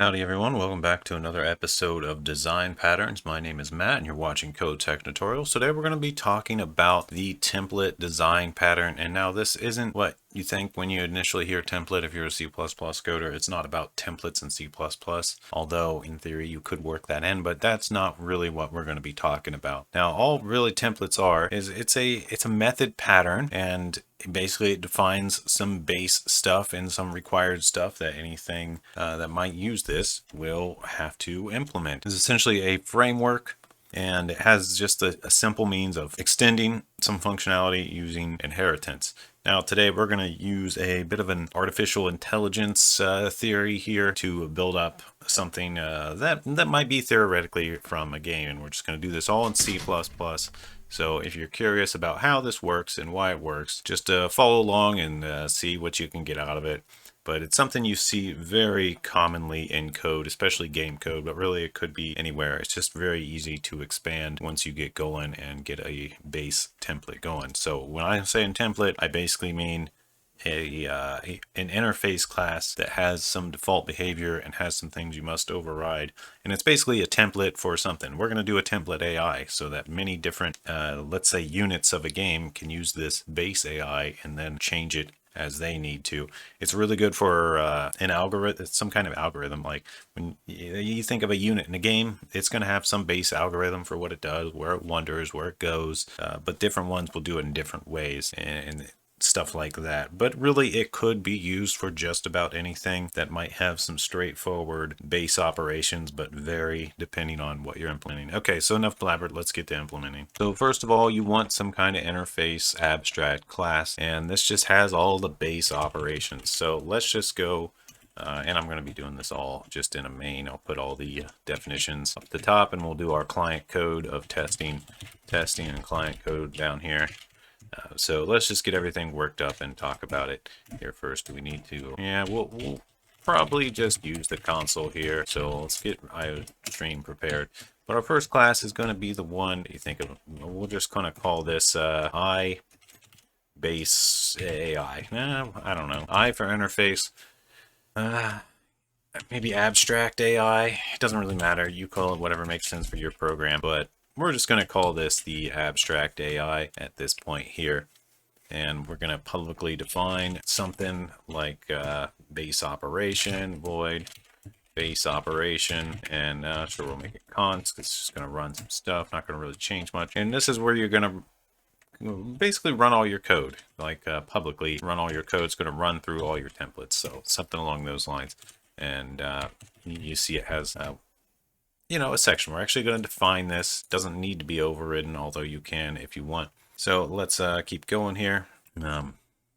Howdy everyone, welcome back to another episode of Design Patterns. My name is Matt and you're watching Code Tech Tutorials. Today we're going to be talking about the template design pattern. And now this isn't what you think when you initially hear template. If you're a C++ coder, it's not about templates in C++, although in theory you could work that in, but that's not really what we're going to be talking about. Now all really templates are is it's a method pattern, and basically it defines some base stuff and some required stuff that anything that might use this will have to implement. It's essentially a framework, and it has just a simple means of extending some functionality using inheritance. Now today we're going to use a bit of an artificial intelligence theory here to build up something that might be theoretically from a game, and we're just going to do this all in C++. So if you're curious about how this works and why it works, just follow along and see what you can get out of it. But it's something you see very commonly in code, especially game code, but really it could be anywhere. It's just very easy to expand once you get going and get a base template going. So when I'm saying template, I basically mean an interface class that has some default behavior and has some things you must override, and it's basically a template for something. We're going to do a template AI so that many different let's say units of a game can use this base AI and then change it as they need to. It's really good for an algorithm, some kind of algorithm. Like when you think of a unit in a game, it's going to have some base algorithm for what it does, where it wanders, where it goes, but different ones will do it in different ways and stuff like that. But really it could be used for just about anything that might have some straightforward base operations, but vary depending on what you're implementing. Okay, so enough blabbered, let's get to implementing. So first of all, you want some kind of interface abstract class, and this just has all the base operations. So let's just go and I'm going to be doing this all just in a main. I'll put all the definitions up the top, and we'll do our client code of testing and client code down here. So let's just get everything worked up and talk about it here first. Do we need to? Yeah, we'll probably just use the console here. So let's get IOStream prepared. But our first class is going to be the one you think of. We'll just kind of call this I base AI. I don't know. I for interface. Maybe abstract AI. It doesn't really matter. You call it whatever makes sense for your program. But we're just going to call this the abstract AI at this point here. And we're going to publicly define something like base operation, void base operation, and sure, we'll make it const because it's just going to run some stuff, not going to really change much. And this is where you're going to basically run all your code, like publicly run all your code. It's going to run through all your templates, so something along those lines. And you see it has a section. We're actually going to define this. Doesn't need to be overridden, although you can if you want. So let's keep going here. No,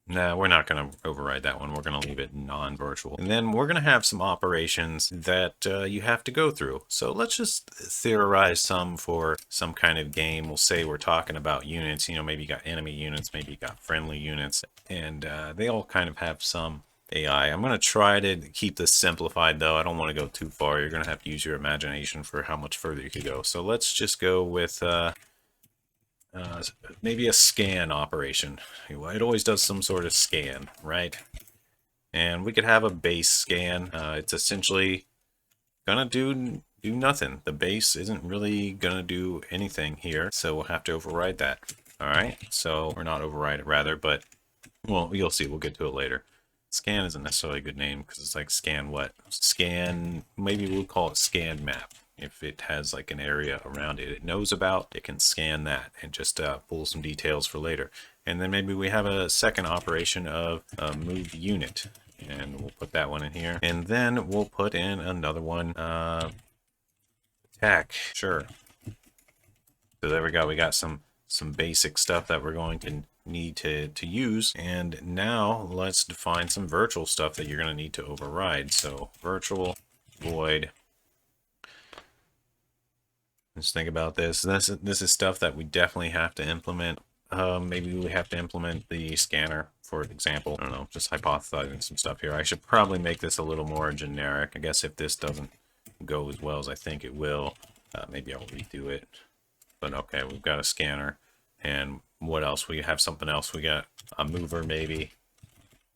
we're not going to override that one. We're going to leave it non-virtual. And then we're going to have some operations that you have to go through. So let's just theorize some for some kind of game. We'll say we're talking about units. Maybe you got enemy units, maybe you got friendly units, and they all kind of have some AI. I'm going to try to keep this simplified, though. I don't want to go too far. You're going to have to use your imagination for how much further you could go. So let's just go with maybe a scan operation. It always does some sort of scan, right? And we could have a base scan. It's essentially gonna do nothing. The base isn't really gonna do anything here, so we'll have to override that. All right, so or not override it rather, but well, you'll see. We'll get to it later. Scan isn't necessarily a good name because it's like scan what? Scan, maybe we'll call it scan map. If it has like an area around it it knows about, it can scan that and just pull some details for later. And then maybe we have a second operation of move unit, and we'll put that one in here. And then we'll put in another one, attack, sure. So there we go. We got some basic stuff that we're going to need to use. And now let's define some virtual stuff that you're going to need to override. So virtual void. Just think about this. This is stuff that we definitely have to implement. Maybe we have to implement the scanner, for example. I don't know, just hypothesizing some stuff here. I should probably make this a little more generic. I guess if this doesn't go as well as I think it will, maybe I'll redo it. But okay, we've got a scanner. And what else? We have something else. We got a mover, maybe.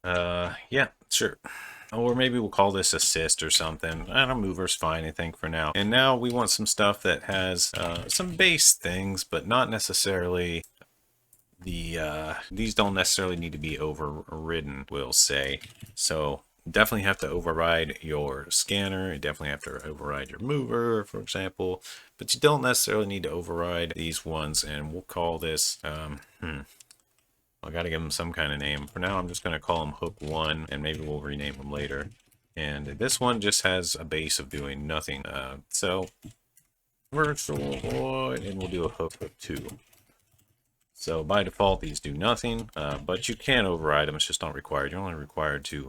Yeah, sure. or maybe we'll call this assist or something. I don't know, mover's fine, I think, for now. And now we want some stuff that has some base things, but not necessarily these don't necessarily need to be overridden, we'll say. So definitely have to override your scanner. You definitely have to override your mover, for example. But you don't necessarily need to override these ones. And we'll call this, I got to give them some kind of name. For now, I'm just going to call them hook 1, and maybe we'll rename them later. And this one just has a base of doing nothing. So virtual void, and we'll do a hook 2. So by default, these do nothing, but you can override them. It's just not required. You're only required to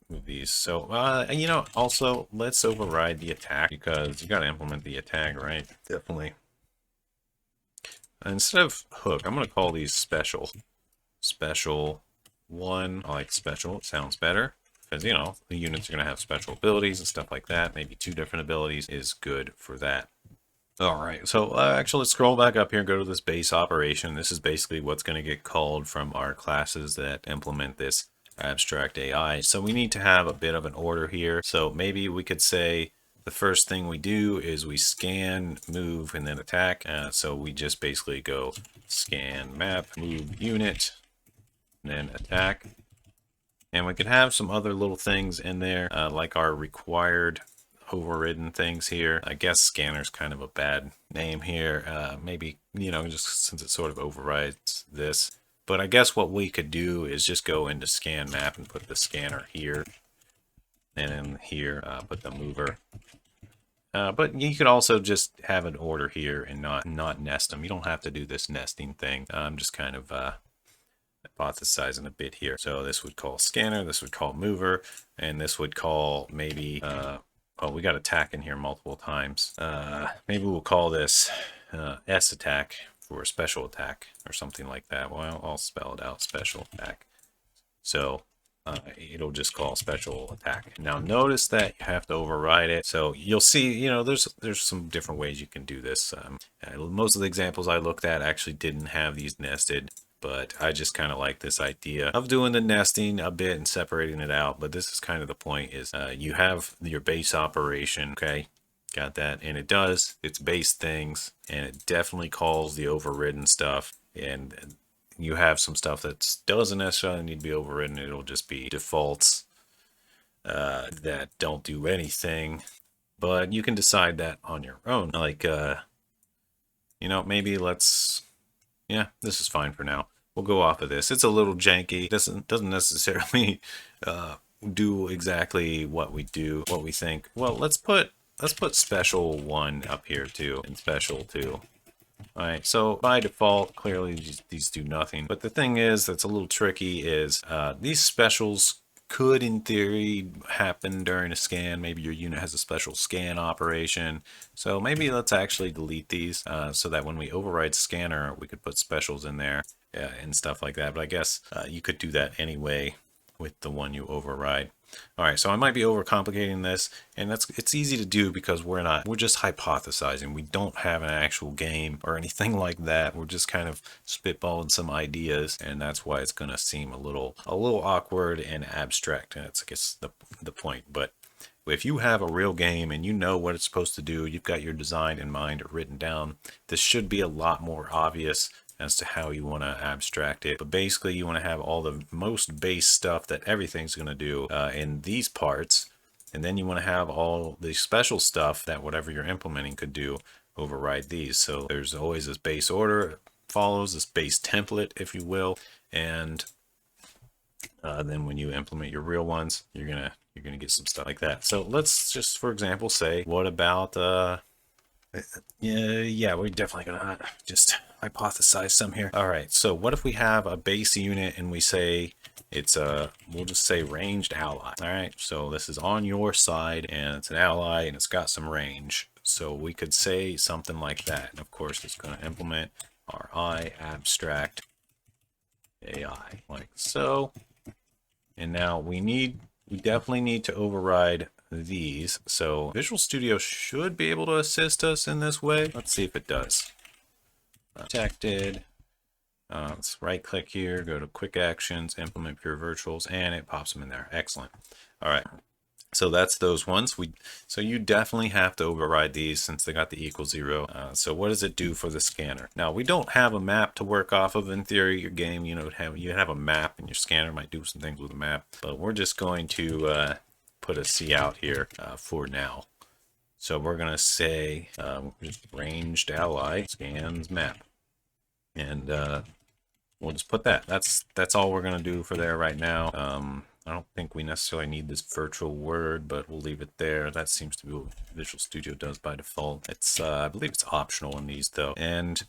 move these. So, you know, also let's override the attack because you got to implement the attack, right? Definitely. Instead of hook, I'm going to call these special. Special 1. I like special. It sounds better because, you know, the units are going to have special abilities and stuff like that. Maybe 2 different abilities is good for that. All right, so actually let's scroll back up here and go to this base operation. This is basically what's going to get called from our classes that implement this abstract AI. So we need to have a bit of an order here. So maybe we could say the first thing we do is we scan, move, and then attack. So we just basically go scan, map, move, unit, and then attack. And we could have some other little things in there, like our required overridden things here. I guess scanner's kind of a bad name here. Maybe, you know, just since it sort of overrides this. But I guess what we could do is just go into scan map and put the scanner here. And in here, put the mover. But you could also just have an order here and not nest them. You don't have to do this nesting thing. I'm just kind of hypothesizing a bit here. So this would call scanner, this would call mover, and this would call maybe well, we got attack in here multiple times. Maybe we'll call this S attack for a special attack or something like that. Well, I'll spell it out, special attack. So it'll just call special attack. Now notice that you have to override it. So you'll see, you know, there's some different ways you can do this. Most of the examples I looked at actually didn't have these nested. But I just kind of like this idea of doing the nesting a bit and separating it out. But this is kind of the point is you have your base operation. Okay, got that. And it does its base things. And it definitely calls the overridden stuff. And you have some stuff that doesn't necessarily need to be overridden. It'll just be defaults that don't do anything. But you can decide that on your own. Like, you know, maybe let's... Yeah, this is fine for now. We'll go off of this. It's a little janky. Doesn't necessarily do exactly what we do, what we think. Well, let's put special 1 up here too, and special 2. All right. So by default, clearly these do nothing. But the thing is, that's a little tricky. Is these specials could, in theory, happen during a scan. Maybe your unit has a special scan operation. So maybe let's actually delete these so that when we override scanner, we could put specials in there and stuff like that. But I guess you could do that anyway with the one you override. All right, so I might be overcomplicating this, and it's easy to do because we're just hypothesizing. We don't have an actual game or anything like that. We're just kind of spitballing some ideas, and that's why it's going to seem a little awkward and abstract, and it's, I guess, the point. But if you have a real game and you know what it's supposed to do, you've got your design in mind or written down, this should be a lot more obvious as to how you want to abstract it. But basically you want to have all the most base stuff that everything's going to do in these parts, and then you want to have all the special stuff that whatever you're implementing could do override these. So there's always this base order, follows this base template, if you will, and then when you implement your real ones, you're gonna get some stuff like that. So let's just, for example, say, what about yeah, we're definitely gonna just hypothesize some here. All right, so what if we have a base unit and we say it's we'll just say ranged ally. All right, so this is on your side and it's an ally and it's got some range. So we could say something like that. And of course, it's going to implement our I abstract AI like so. And now we definitely need to override these. So Visual Studio should be able to assist us in this way. Let's see if it does. Protected. Let's right click here, go to quick actions, implement pure virtuals, and it pops them in there. Excellent. All right. So that's those ones. So you definitely have to override these since they got the equal 0. So what does it do for the scanner? Now we don't have a map to work off of. In theory, your game, you have a map, and your scanner might do some things with a map. But we're just going to put a C out here for now. So we're gonna say just ranged ally scans map, and we'll just put that. That's all we're gonna do for there right now. I don't think we necessarily need this virtual word, but we'll leave it there. That seems to be what Visual Studio does by default. It's I believe it's optional in these though. And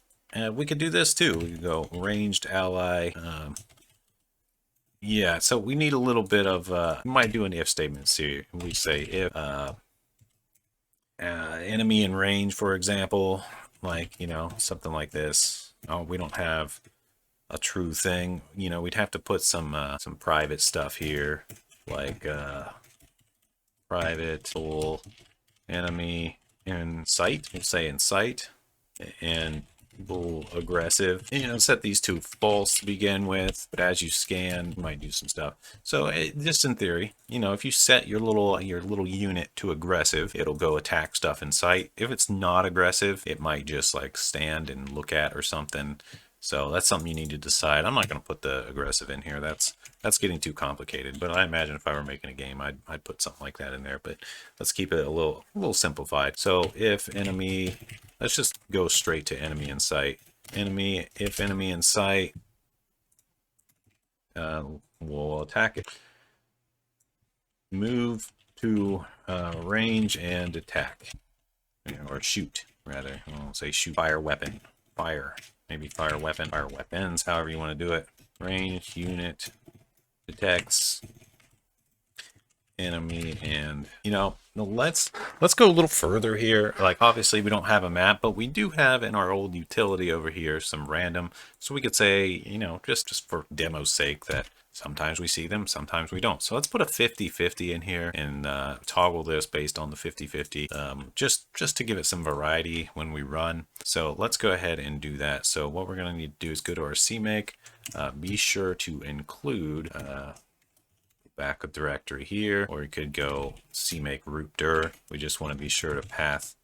we could do this too. We could go ranged ally. Yeah, so we need a little bit of, we might do an if statement here. We say if enemy in range, for example, like, something like this. Oh, we don't have a true thing. We'd have to put some private stuff here, like private full enemy in sight. We'll say in sight, and bull aggressive. Set these to false to begin with, but as you scan, you might do some stuff. So just in theory, if you set your little unit to aggressive, it'll go attack stuff in sight. If it's not aggressive, it might just like stand and look at or something. So that's something you need to decide. I'm not going to put the aggressive in here. That's getting too complicated. But I imagine if I were making a game, I'd put something like that in there. But let's keep it a little simplified. So if enemy, let's just go straight to enemy in sight. If enemy in sight, we'll attack it. Move to range and attack, or shoot rather. I'll say shoot. Fire weapon. Fire. Maybe fire weapon, fire weapons, however you want to do it. Range unit detects enemy, and let's go a little further here. Like obviously we don't have a map, but we do have in our old utility over here some random. So we could say, just for demo's sake, that sometimes we see them, sometimes we don't. So let's put a 50-50 in here and toggle this based on the 50-50, just to give it some variety when we run. So let's go ahead and do that. So what we're going to need to do is go to our Cmake, be sure to include backup directory here, or you could go Cmake root dir. We just want to be sure to path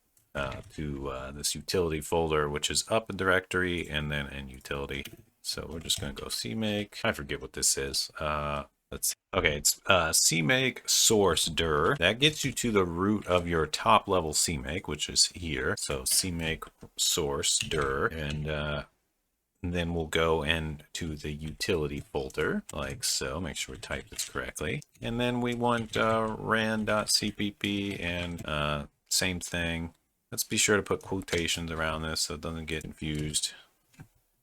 to this utility folder, which is up a directory and then in utility. So we're just going to go Cmake. I forget what this is. Let's see. Okay, it's Cmake source dir. That gets you to the root of your top level Cmake, which is here. So Cmake source dir, and then we'll go into the utility folder like so. Make sure we type this correctly. And then we want ran.cpp, and same thing. Let's be sure to put quotations around this so it doesn't get confused.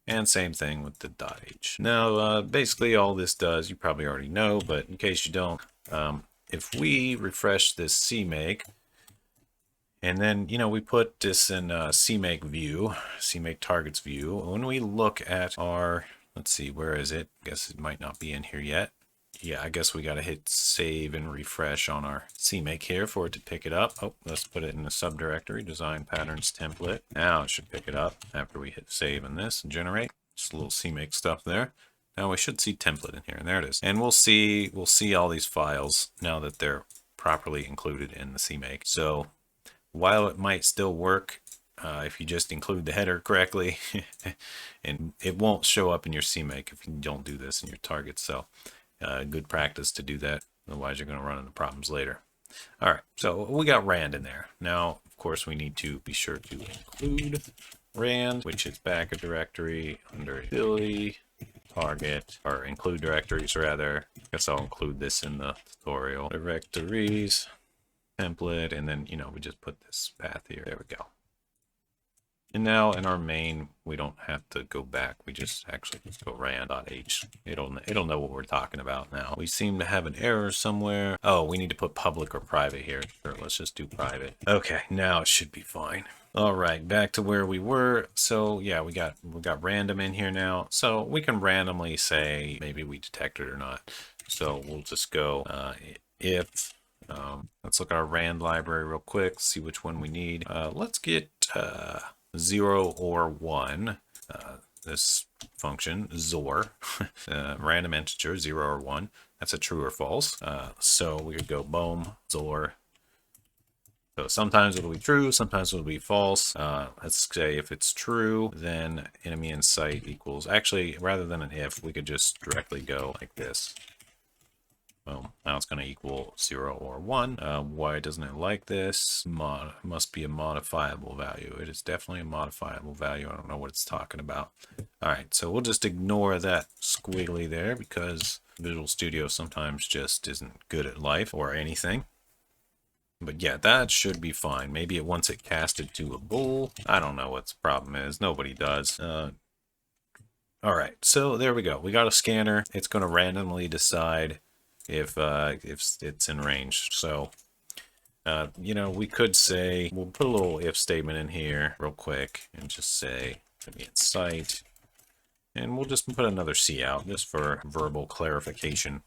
And same thing with the .h. Now, basically all this does, you probably already know, but in case you don't, if we refresh this Cmake, and then, we put this in Cmake view, Cmake targets view, when we look at our, let's see, where is it? I guess it might not be in here yet. Yeah, I guess we got to hit save and refresh on our Cmake here for it to pick it up. Oh, let's put it in the subdirectory, design patterns template. Now it should pick it up after we hit save in this and generate. Just a little Cmake stuff there. Now we should see template in here, and there it is. And we'll see all these files now that they're properly included in the Cmake. So while it might still work if you just include the header correctly, and it won't show up in your Cmake if you don't do this in your targets. So good practice to do that. Otherwise, you're going to run into problems later. All right, so we got rand in there. Now, of course, we need to be sure to include rand, which is backup directory under utility, target, or include directories rather. I guess I'll include this in the tutorial. Directories, template, and then, we just put this path here. There we go. And now in our main, we don't have to go back. We just actually just go ran.h. It'll know what we're talking about now. We seem to have an error somewhere. Oh, we need to put public or private here. Sure, let's just do private. Okay, now it should be fine. All right, back to where we were. So yeah, we got random in here now. So we can randomly say maybe we detect it or not. So we'll just go if. Let's look at our rand library real quick. See which one we need. Let's get 0 or 1. this function, XOR, random integer, 0 or 1. That's a true or false. So we could go boom, XOR. So sometimes it'll be true, sometimes it'll be false. Let's say if it's true, then enemy in sight equals, actually, rather than an if, we could just directly go like this. Boom. Now it's going to equal 0 or 1. Why doesn't it like this? Must be a modifiable value. It is definitely a modifiable value. I don't know what it's talking about. All right, so we'll just ignore that squiggly there because Visual Studio sometimes just isn't good at life or anything. But yeah, that should be fine. Maybe it wants it casted to a bool. I don't know what the problem is. Nobody does. All right, so there we go. We got a scanner. It's going to randomly decide if it's in range. So, you know, we could say, we'll put a little if statement in here real quick and just say enemy in sight. And we'll just put another C out just for verbal clarification.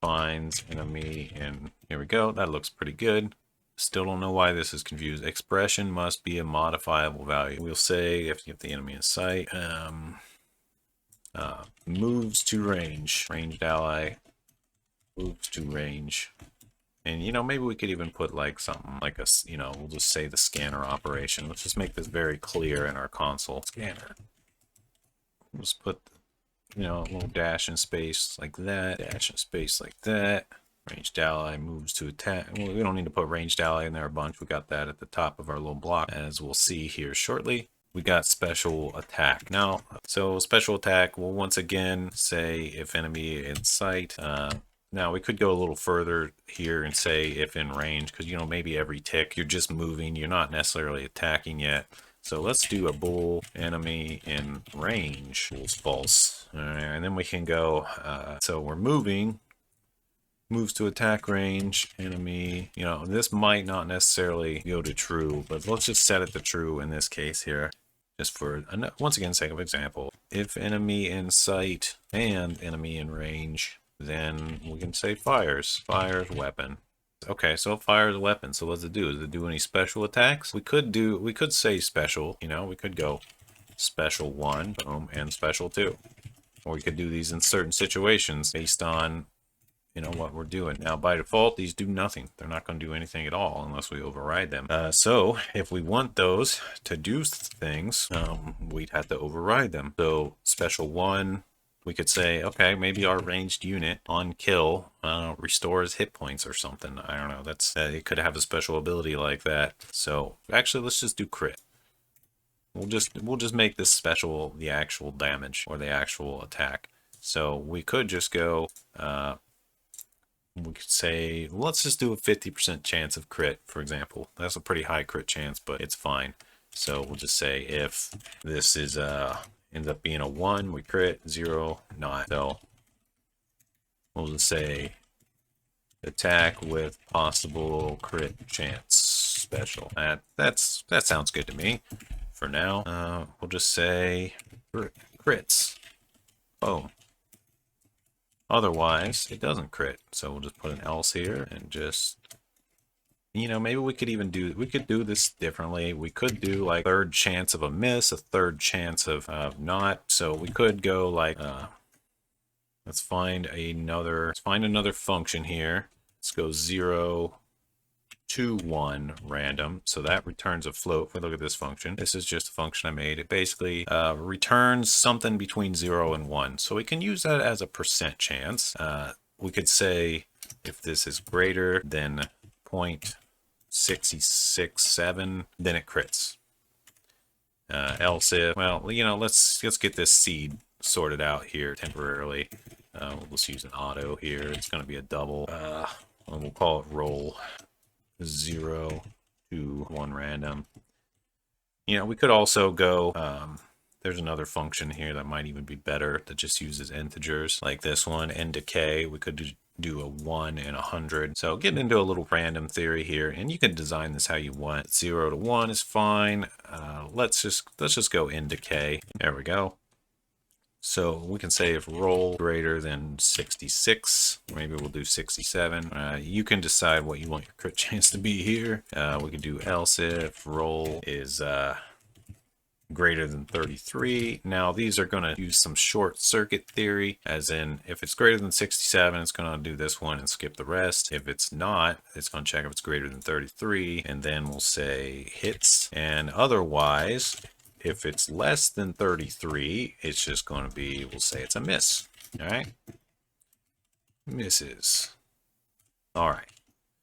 Finds enemy, and here we go. That looks pretty good. Still don't know why this is confused. Expression must be a modifiable value. We'll say if you have the enemy in sight, moves to range. Ranged ally moves to range. And, you know, maybe we could even put like something like a, you know, we'll just say the scanner operation. Let's just make this very clear in our console. Scanner. We'll just put, you know, a little dash in space like that. Dash in space like that. Ranged ally moves to attack. Well, we don't need to put ranged ally in there a bunch. We got that at the top of our little block, as we'll see here shortly. We got special attack. Now, so special attack will once again say if enemy in sight. Now we could go a little further here and say if in range, because, you know, maybe every tick you're just moving, you're not necessarily attacking yet. So let's do a bool enemy in range equals false. All right, and then we can go, so we're moving, moves to attack range, enemy, you know, this might not necessarily go to true, but let's just set it to true in this case here. Just for, once again, sake of example, if enemy in sight and enemy in range, then we can say fires weapon. Okay, so it fires a weapon. So what does it do? Does it do any special attacks? We could say special, you know, we could go special 1, boom, and special 2. Or we could do these in certain situations based on, you know, what we're doing. Now, by default, these do nothing. They're not going to do anything at all unless we override them. So if we want those to do things, we'd have to override them. So special 1, we could say, okay, maybe our ranged unit on kill restores hit points or something. I don't know. That's it could have a special ability like that. So actually, let's just do crit. We'll just make this special the actual damage or the actual attack. So we could just go. We could say, let's just do a 50% chance of crit, for example. That's a pretty high crit chance, but it's fine. So we'll just say if this is ends up being a 1, we crit, 0, not. So we'll just say attack with possible crit chance special. That sounds good to me for now. We'll just say crits. Boom. Otherwise, it doesn't crit. So we'll just put an else here and just, you know, maybe we could do this differently. We could do like third chance of a miss, a third chance of not. So we could go like, let's find another function here. Let's go 0 to 1 random. So that returns a float. If we look at this function, this is just a function I made. It basically returns something between 0 and 1. So we can use that as a percent chance. We could say if this is greater than 0.667, then it crits. Else if, well, you know, let's get this seed sorted out here temporarily. We'll just use an auto here. It's going to be a double. And we'll call it roll 0 to 1 random. You know, we could also go, there's another function here that might even be better that just uses integers like this one, end decay. We could do a 1 and 100. So getting into a little random theory here, and you can design this how you want. 0 to 1 is fine. Let's just go end decay. There we go. So we can say if roll greater than 66, maybe we'll do 67. You can decide what you want your crit chance to be here. We could do else if roll is greater than 33. Now these are going to use some short circuit theory, as in if it's greater than 67, it's going to do this one and skip the rest. If it's not, it's going to check if it's greater than 33, and then we'll say hits. And otherwise, if it's less than 33, it's just going to be, we'll say it's a miss. All right, misses. All right.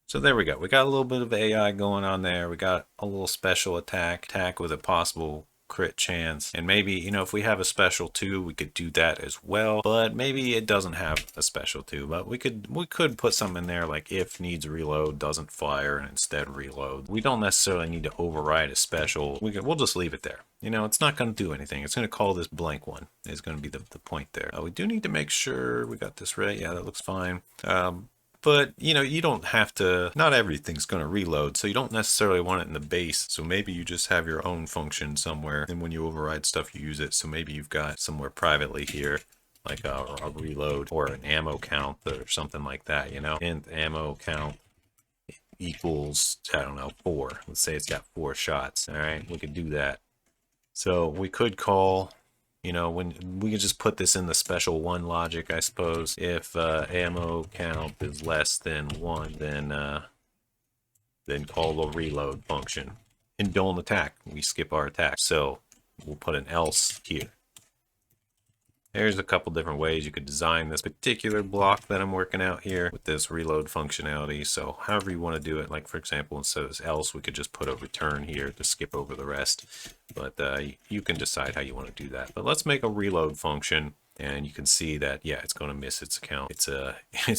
So there we go. We got a little bit of AI going on there. We got a little special attack with a possible crit chance. And maybe, you know, if we have a special too, we could do that as well. But maybe it doesn't have a special too. But we could put something in there like if needs reload, doesn't fire, and instead reload. We don't necessarily need to override a special. We'll just leave it there. You know, it's not going to do anything. It's going to call this blank one. Is going to be the point there. We do need to make sure we got this right. Yeah, that looks fine. But, you know, you don't have to, not everything's going to reload, so you don't necessarily want it in the base. So maybe you just have your own function somewhere, and when you override stuff, you use it. So maybe you've got somewhere privately here, like a reload or an ammo count or something like that, you know? And ammo count equals, I don't know, 4. Let's say it's got 4 shots. All right, we could do that. So we could call... You know, when we can just put this in the special 1 logic, I suppose. If ammo count is less than 1, then call the reload function. And don't attack. We skip our attack. So we'll put an else here. There's a couple different ways you could design this particular block that I'm working out here with this reload functionality. So however you want to do it, like for example, instead of else, we could just put a return here to skip over the rest. But you can decide how you want to do that. But let's make a reload function, and you can see that, yeah, it's going to miss its account. It's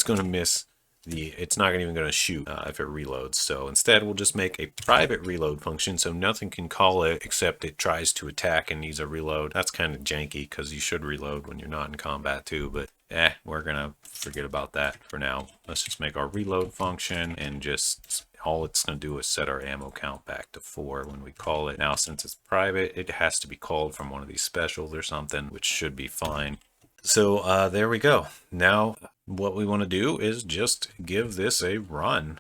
going to miss it's not even going to shoot if it reloads. So instead we'll just make a private reload function so nothing can call it except it tries to attack and needs a reload. That's kind of janky because you should reload when you're not in combat too, but we're going to forget about that for now. Let's just make our reload function, and just all it's going to do is set our ammo count back to 4 when we call it. Now since it's private, it has to be called from one of these specials or something, which should be fine. So there we go. Now what we want to do is just give this a run.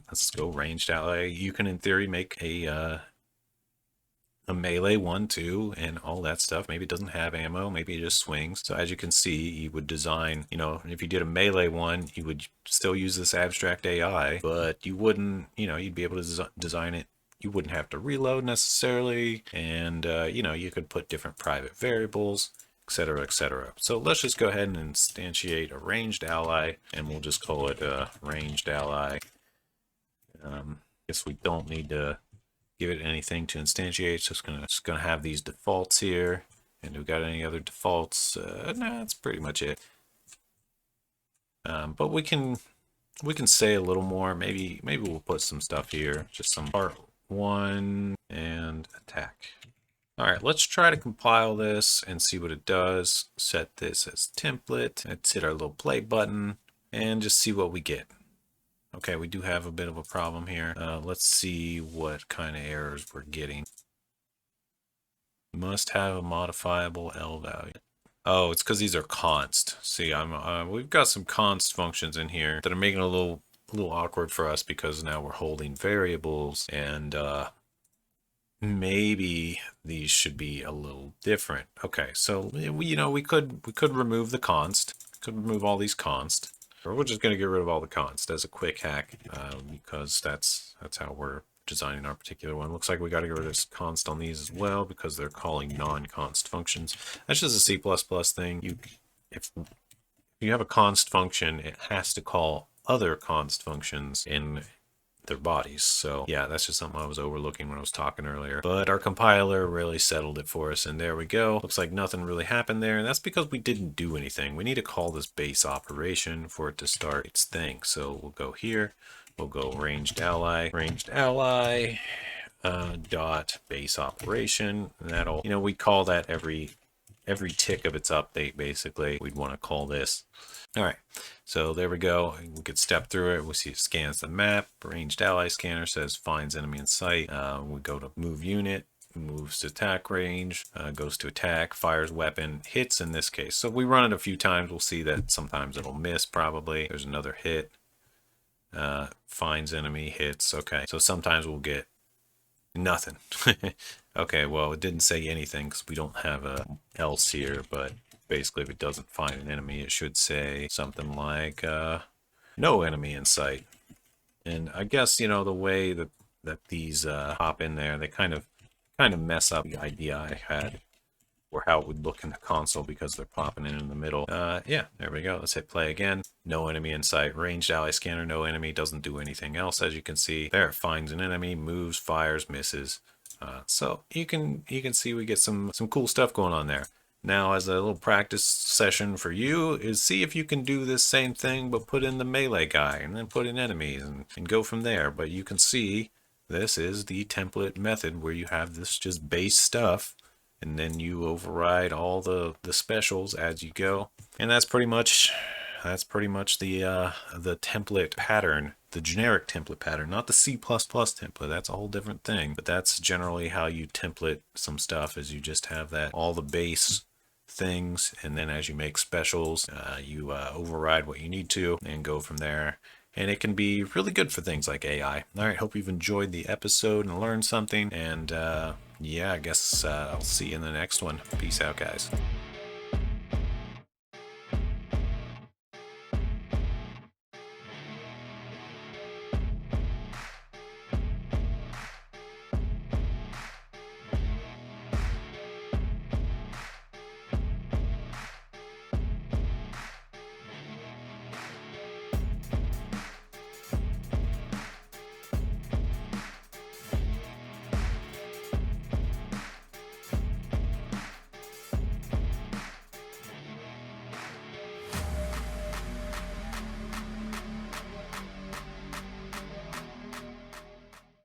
Let's go ranged ally. You can in theory make a melee 1, 2, and all that stuff. Maybe it doesn't have ammo, maybe it just swings. So as you can see, you would design, you know, if you did a melee one, you would still use this abstract AI, but you wouldn't, you know, you'd be able to design it. You wouldn't have to reload necessarily, and you know, you could put different private variables, etc., etc. So let's just go ahead and instantiate a ranged ally, and we'll just call it a ranged ally. Guess we don't need to give it anything to instantiate. It's just gonna have these defaults here. And we got any other defaults? No, that's pretty much it. But we can say a little more. Maybe we'll put some stuff here. Just some part 1 and attack. All right, let's try to compile this and see what it does. Set this as template. Let's hit our little play button and just see what we get. Okay, we do have a bit of a problem here. Let's see what kind of errors we're getting. Must have a modifiable L value. Oh, it's because these are const. See, we've got some const functions in here that are making it a little awkward for us because now we're holding variables, and maybe these should be a little different. Okay, so we could remove the const. Could remove all these const. Or we're just going to get rid of all the const as a quick hack, because that's how we're designing our particular one. Looks like we got to get rid of const on these as well because they're calling non-const functions. That's just a C++ thing. If you have a const function, it has to call other const functions in their bodies. So yeah, that's just something I was overlooking when I was talking earlier. But our compiler really settled it for us, and there we go. Looks like nothing really happened there, and that's because we didn't do anything. We need to call this base operation for it to start its thing. So we'll go here. We'll go ranged ally dot base operation, and that'll, we call that every tick of its update. Basically, we'd want to call this. All right, so there we go. We could step through it. We see it scans the map. Ranged ally scanner says finds enemy in sight. We go to move unit, moves to attack range, goes to attack, fires weapon, hits in this case. So if we run it a few times, we'll see that sometimes it'll miss probably. There's another hit. Finds enemy, hits. Okay, so sometimes we'll get Nothing. Okay, well, it didn't say anything because we don't have a else here, but basically if it doesn't find an enemy, it should say something like no enemy in sight. And I guess, you know, the way that these hop in there, they kind of mess up the idea I had or how it would look in the console because they're popping in the middle. Yeah, there we go. Let's hit play again. No enemy in sight. Ranged ally scanner, no enemy. Doesn't do anything else, as you can see. There, it finds an enemy, moves, fires, misses. So you can see we get some cool stuff going on there. Now, as a little practice session for you, is see if you can do this same thing, but put in the melee guy, and then put in enemies, and go from there. But you can see this is the template method where you have this just base stuff, and then you override all the specials as you go. And that's pretty much the template pattern, the generic template pattern, not the C++ template. That's a whole different thing. But that's generally how you template some stuff, is you just have that all the base things, and then as you make specials, you override what you need to and go from there. And it can be really good for things like AI. All right, hope you've enjoyed the episode and learned something. And yeah, I guess I'll see you in the next one. Peace out, guys.